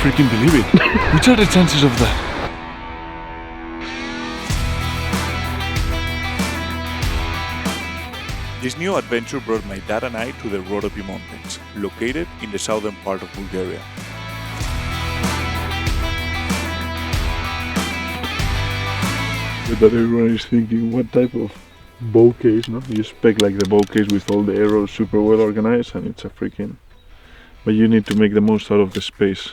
freaking believe it. Which are the chances of that? This new adventure brought my dad and I to the Rhodope Mountains, located in the southern part of Bulgaria. But everyone is thinking, what type of bow case, no? You expect like the bow case with all the arrows super well organized, and it's a freaking... But you need to make the most out of the space.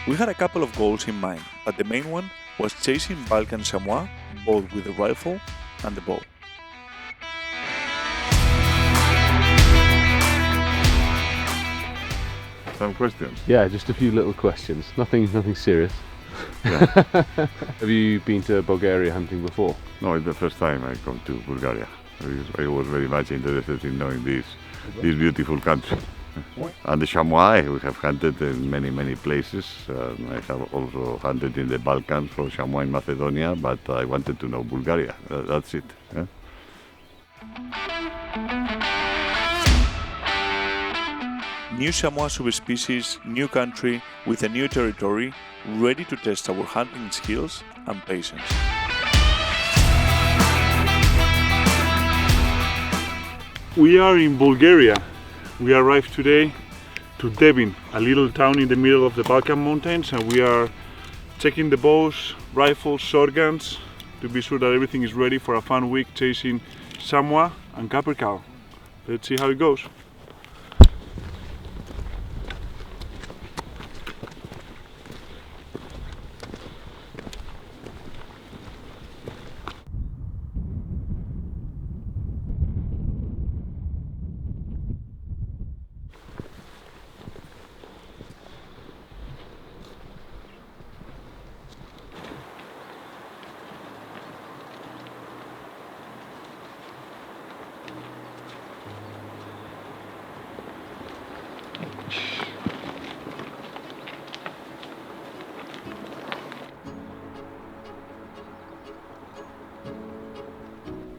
We had a couple of goals in mind, but the main one was chasing Balkan chamois, both with the rifle and the bow. Some questions? Yeah, just a few little questions. Nothing serious. Yeah. Have you been to Bulgaria hunting before? No, it's the first time I come to Bulgaria. I was very much interested in knowing this beautiful country. And the chamois we have hunted in many places. I have also hunted in the Balkans for chamois in Macedonia, but I wanted to know Bulgaria. That's it. Yeah? New chamois subspecies, new country, with a new territory, ready to test our hunting skills and patience. We are in Bulgaria. We arrived today to Devin, a little town in the middle of the Balkan Mountains, and we are checking the bows, rifles, shotguns, to be sure that everything is ready for a fun week chasing chamois and capercaillie. Let's see how it goes.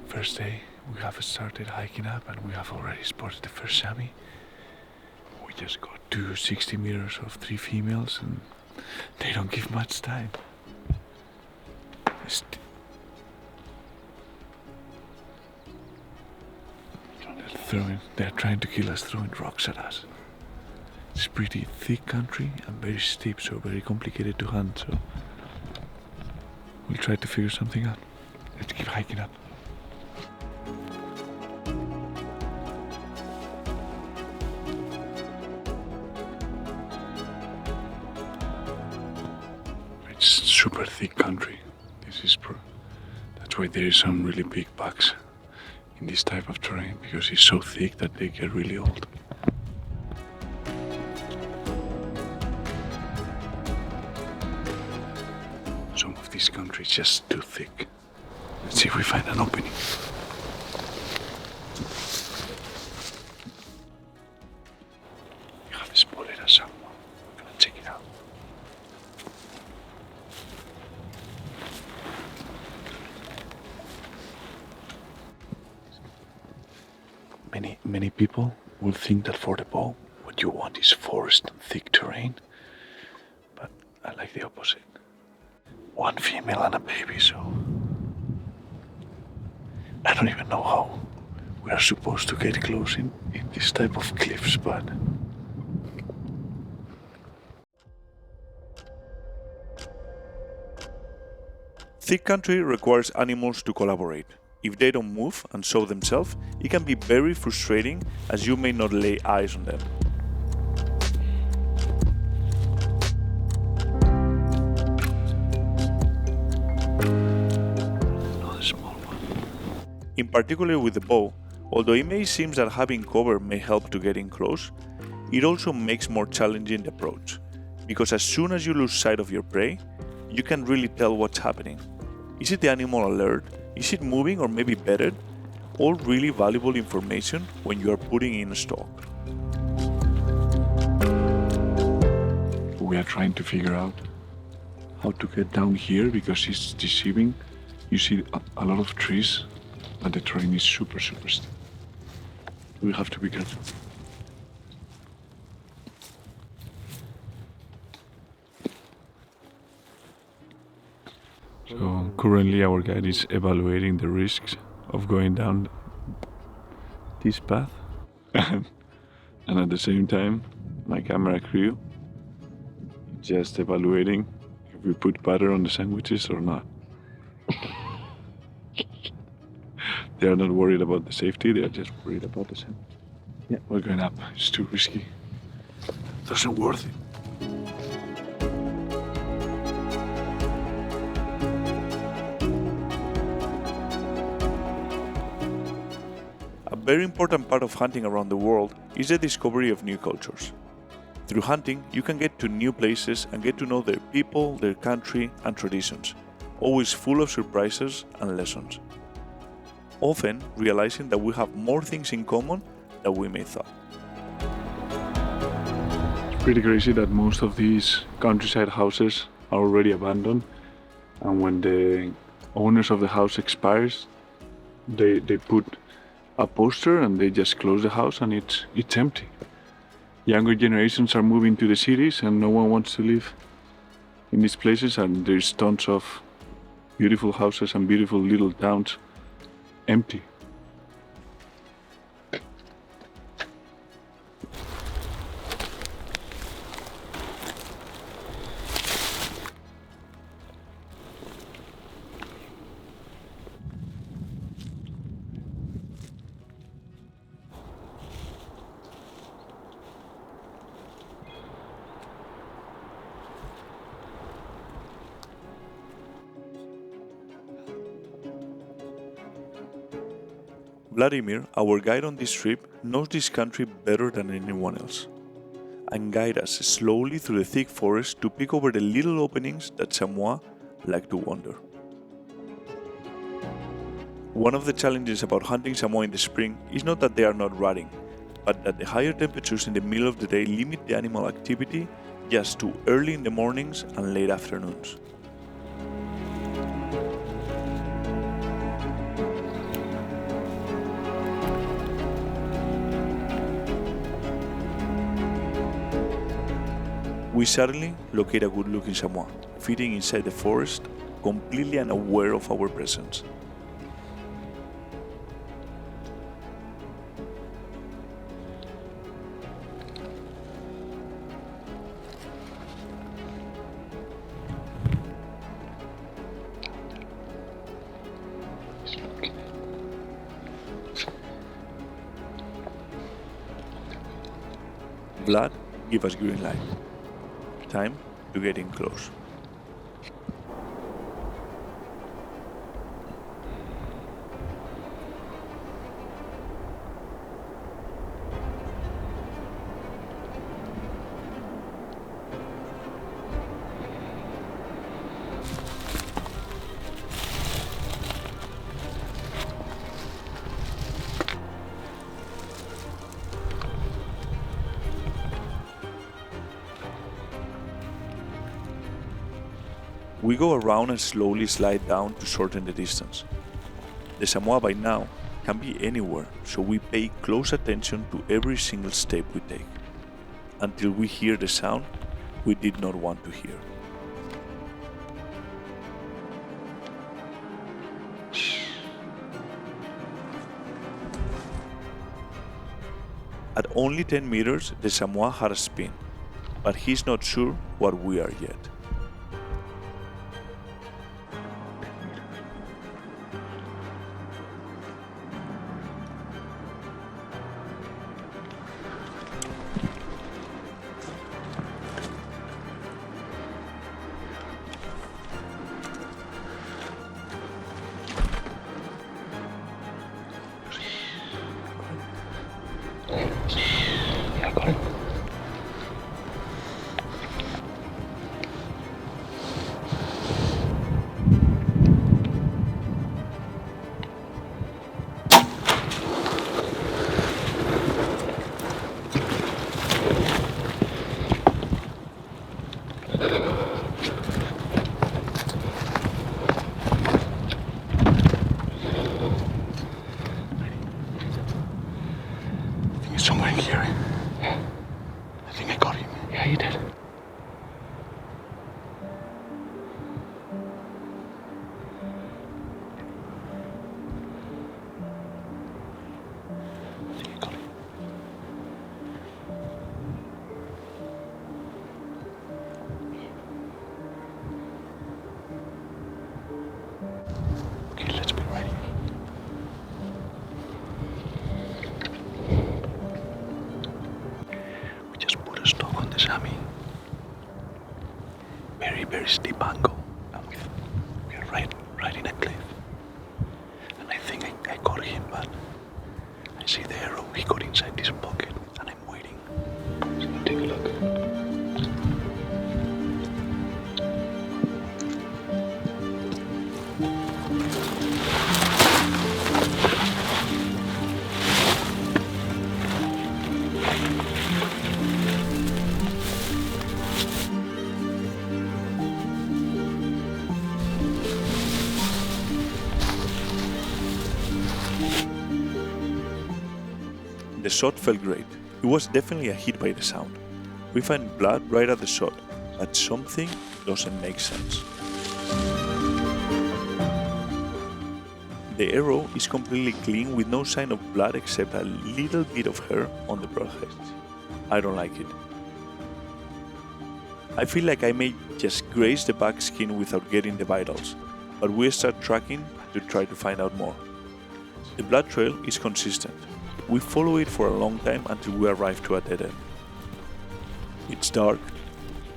First day, we have started hiking up and we have already spotted the first chamois. We just got to 60 meters of 3 females and they don't give much time. They're trying to kill us, throwing rocks at us. It's pretty thick country and very steep, so very complicated to hunt, so we'll try to figure something out. Let's keep hiking up. It's super thick country. That's why there is some really big bucks in this type of terrain, because it's so thick that they get really old. Some of this country is just too thick. Let's see if we find an opening. We have spotted a chamois. We're gonna check it out. Many people will think that for the bow, what you want is forest and thick terrain, but I like the opposite. One female and a baby, so I don't even know how we are supposed to get close in this type of cliffs, but thick country requires animals to collaborate. If they don't move and show themselves, it can be very frustrating as you may not lay eyes on them. Another small one. In particular with the bow, although it may seem that having cover may help to get in close, it also makes more challenging the approach, because as soon as you lose sight of your prey, you can really tell what's happening. Is it the animal alert? Is it moving or maybe bedded? All really valuable information when you are putting in a stalk. We are trying to figure out how to get down here because it's deceiving. You see a lot of trees, but the terrain is super steep. We have to be careful. So currently our guide is evaluating the risks of going down this path and at the same time my camera crew just evaluating if we put butter on the sandwiches or not. They are not worried about the safety, they are just worried about the sandwich. Yeah, we're going up. It's too risky. Doesn't worth it. A very important part of hunting around the world is the discovery of new cultures. Through hunting, you can get to new places and get to know their people, their country, and traditions, always full of surprises and lessons. Often realizing that we have more things in common than we may thought. It's pretty crazy that most of these countryside houses are already abandoned, and when the owners of the house expires, they put a poster and they just close the house and it's empty. Younger generations are moving to the cities and no one wants to live in these places, and there's tons of beautiful houses and beautiful little towns empty. Vladimir, our guide on this trip, knows this country better than anyone else, and guides us slowly through the thick forest to peek over the little openings that Samoa like to wander. One of the challenges about hunting Samoa in the spring is not that they are not rutting, but that the higher temperatures in the middle of the day limit the animal activity just to early in the mornings and late afternoons. We suddenly locate a good-looking Samoa, feeding inside the forest, completely unaware of our presence. Vlad, give us green light. Time to get in close. We go around and slowly slide down to shorten the distance. The Samoa by now can be anywhere, so we pay close attention to every single step we take, until we hear the sound we did not want to hear. At only 10 meters, the Samoa had a spin, but he's not sure what we are yet. Somewhere here. I think I got him. Yeah, you did. very, very steep angle, and we are right in a cliff. And I think I caught him, but I see the arrow. He got inside this pocket, and I'm waiting. So take a look. The shot felt great. It was definitely a hit by the sound. We find blood right at the shot, but something doesn't make sense. The arrow is completely clean with no sign of blood except a little bit of hair on the broadhead. I don't like it. I feel like I may just graze the back skin without getting the vitals, but we start tracking to try to find out more. The blood trail is consistent. We follow it for a long time until we arrive to a dead end. It's dark,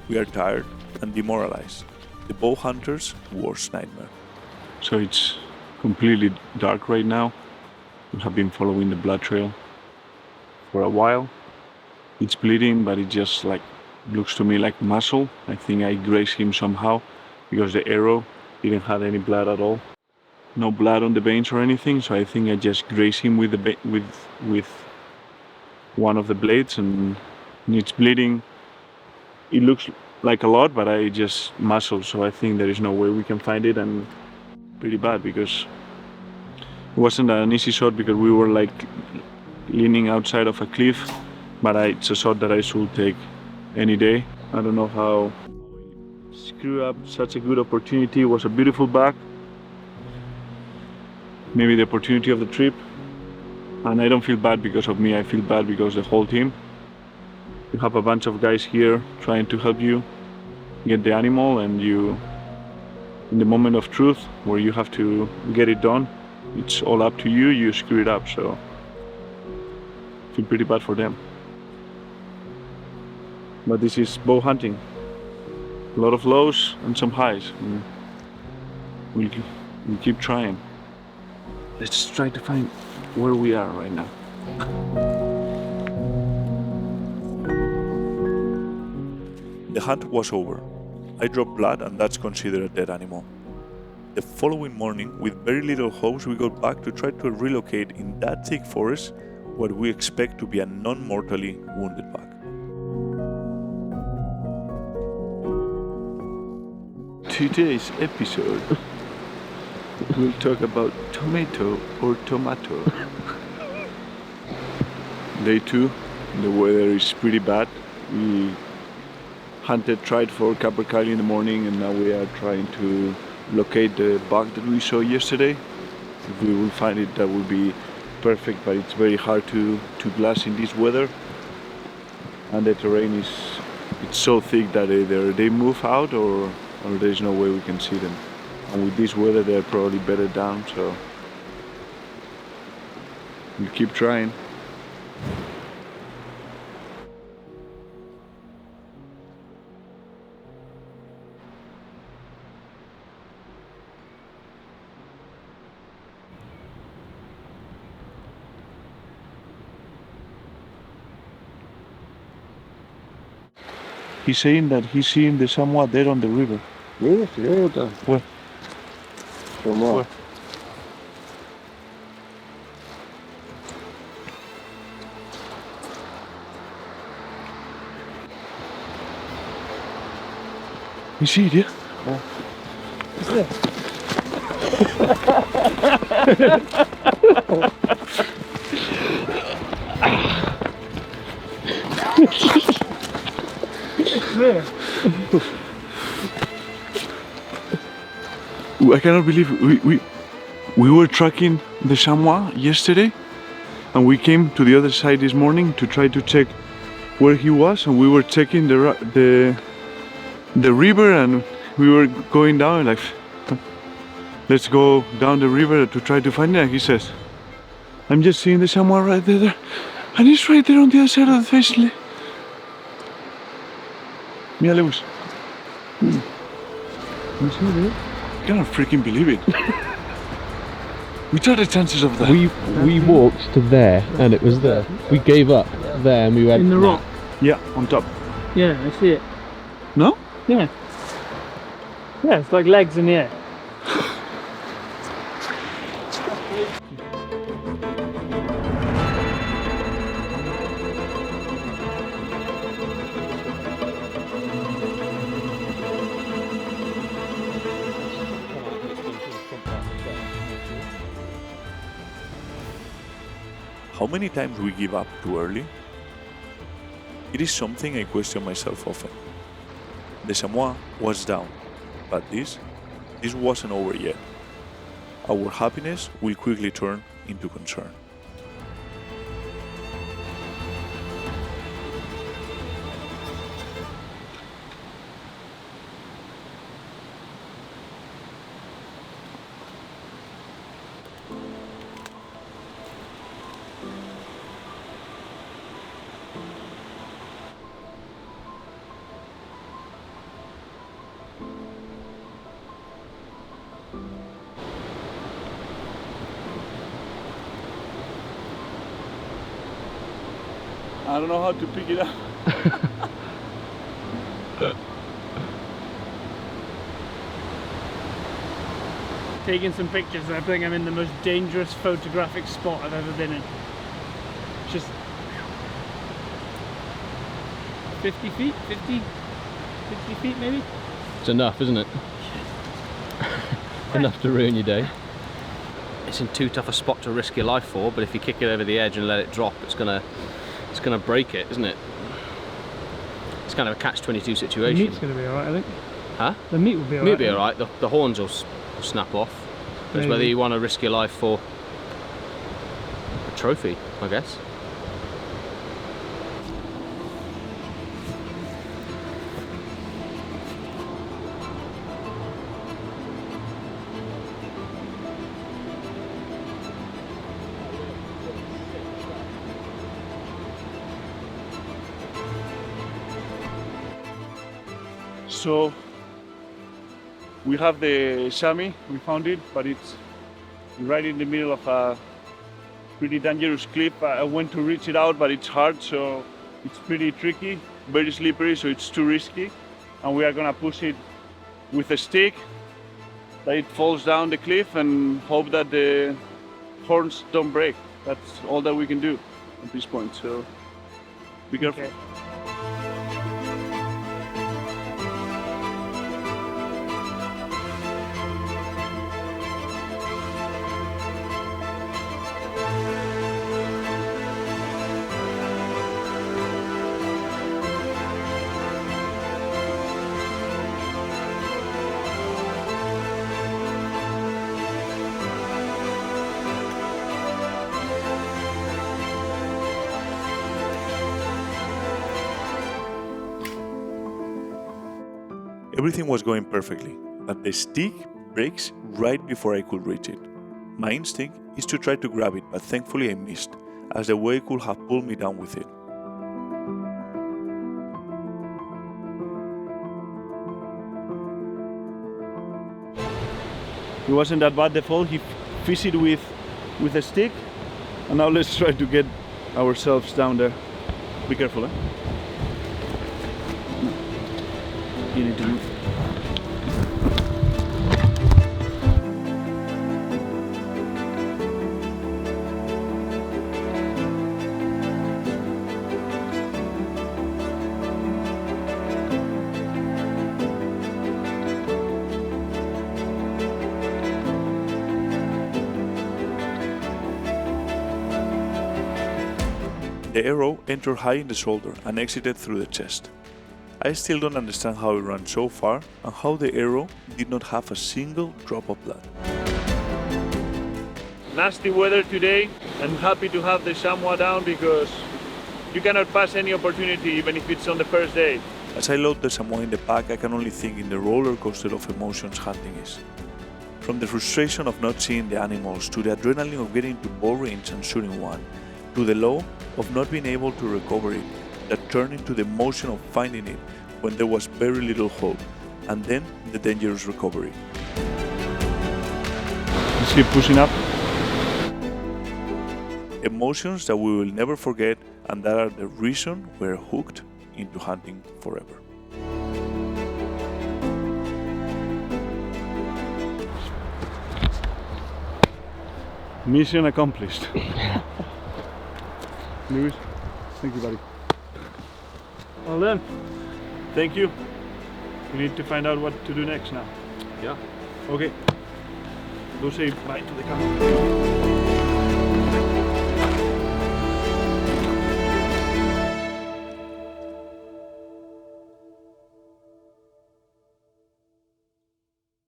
we are tired and demoralized. The bow hunter's worst nightmare. So it's completely dark right now. We have been following the blood trail for a while. It's bleeding, but it just looks to me like muscle. I think I grazed him somehow because the arrow didn't have any blood at all. No blood on the veins or anything, so I think I just grazed him with one of the blades, and it's bleeding. It looks like a lot, but I just muscle, so I think there is no way we can find it, and pretty bad because it wasn't an easy shot because we were leaning outside of a cliff, but it's a shot that I should take any day. I don't know how I screw up such a good opportunity. It was a beautiful buck. Maybe the opportunity of the trip, and I don't feel bad because of me, I feel bad because the whole team. You have a bunch of guys here trying to help you get the animal, and you, in the moment of truth where you have to get it done, it's all up to you, you screw it up, so I feel pretty bad for them. But this is bow hunting. A lot of lows and some highs. We'll keep trying. Let's try to find where we are right now. The hunt was over. I dropped blood, and that's considered a dead animal. The following morning, with very little hopes, we got back to try to relocate in that thick forest what we expect to be a non-mortally wounded buck. Today's episode we'll talk about tomato or tomato. Day 2, the weather is pretty bad. We tried for capercaillie in the morning, and now we are trying to locate the buck that we saw yesterday. If we will find it, that will be perfect, but it's very hard to glass in this weather. And the terrain it's so thick that either they move out or there's no way we can see them. And with this weather, they're probably bedded down, so we'll keep trying. He's saying that he's seeing the Samoa there on the river. Mira, sí, ahí está. Where? Como Where? You see it, yeah? I cannot believe we were tracking the chamois yesterday, and we came to the other side this morning to try to check where he was, and we were checking the river, and we were going down like, let's go down the river to try to find it. And he says, I'm just seeing the chamois right there, and it's right there on the other side of the face. Mira, Lewis. I cannot freaking believe it. Which are the chances of that? We walked to there and it was there. We gave up there and we went In the rock. Yeah, on top. Yeah, I see it. No? Yeah. Yeah, it's like legs in the air. How many times we give up too early? It is something I question myself often. The Samoa was down, but this wasn't over yet. Our happiness will quickly turn into concern. I don't know how to pick it up. Taking some pictures, I think I'm in the most dangerous photographic spot I've ever been in. Just 50 feet, 50 feet maybe? It's enough, isn't it? Enough to ruin your day. It's in too tough a spot to risk your life for, but if you kick it over the edge and let it drop, it's gonna break it, isn't it? It's kind of a catch-22 The situation. meat's going to be alright, I think. Huh? The meat will be alright. Meat'll be alright. The horns will snap off. But it's whether Maybe. you want to risk your life for a trophy, I guess. So we have the chamois, we found it, but it's right in the middle of a pretty dangerous cliff. I went to reach it out, but it's hard, so it's pretty tricky, very slippery, so it's too risky. And we are gonna push it with a stick, that it falls down the cliff and hope that the horns don't break. That's all that we can do at this point, so be careful. Okay. Everything was going perfectly, but the stick breaks right before I could reach it. My instinct is to try to grab it, but thankfully I missed, as the wave could have pulled me down with it. It wasn't that bad, the fall. He fished it with a stick, and now let's try to get ourselves down there. Be careful, eh? You need to move. The arrow entered high in the shoulder and exited through the chest. I still don't understand how it ran so far and how the arrow did not have a single drop of blood. Nasty weather today. I'm happy to have the Samoa down because you cannot pass any opportunity even if it's on the first day. As I load the Samoa in the pack, I can only think in the roller coaster of emotions hunting is. From the frustration of not seeing the animals, to the adrenaline of getting to bow range and shooting one, to the low of not being able to recover it, that turned into the emotion of finding it when there was very little hope, and then the dangerous recovery. Just keep pushing up. Emotions that we will never forget and that are the reason we're hooked into hunting forever. Mission accomplished. Lewis, thank you, buddy. Well then, thank you. We need to find out what to do next now. Yeah. Okay. Go say bye to the camera.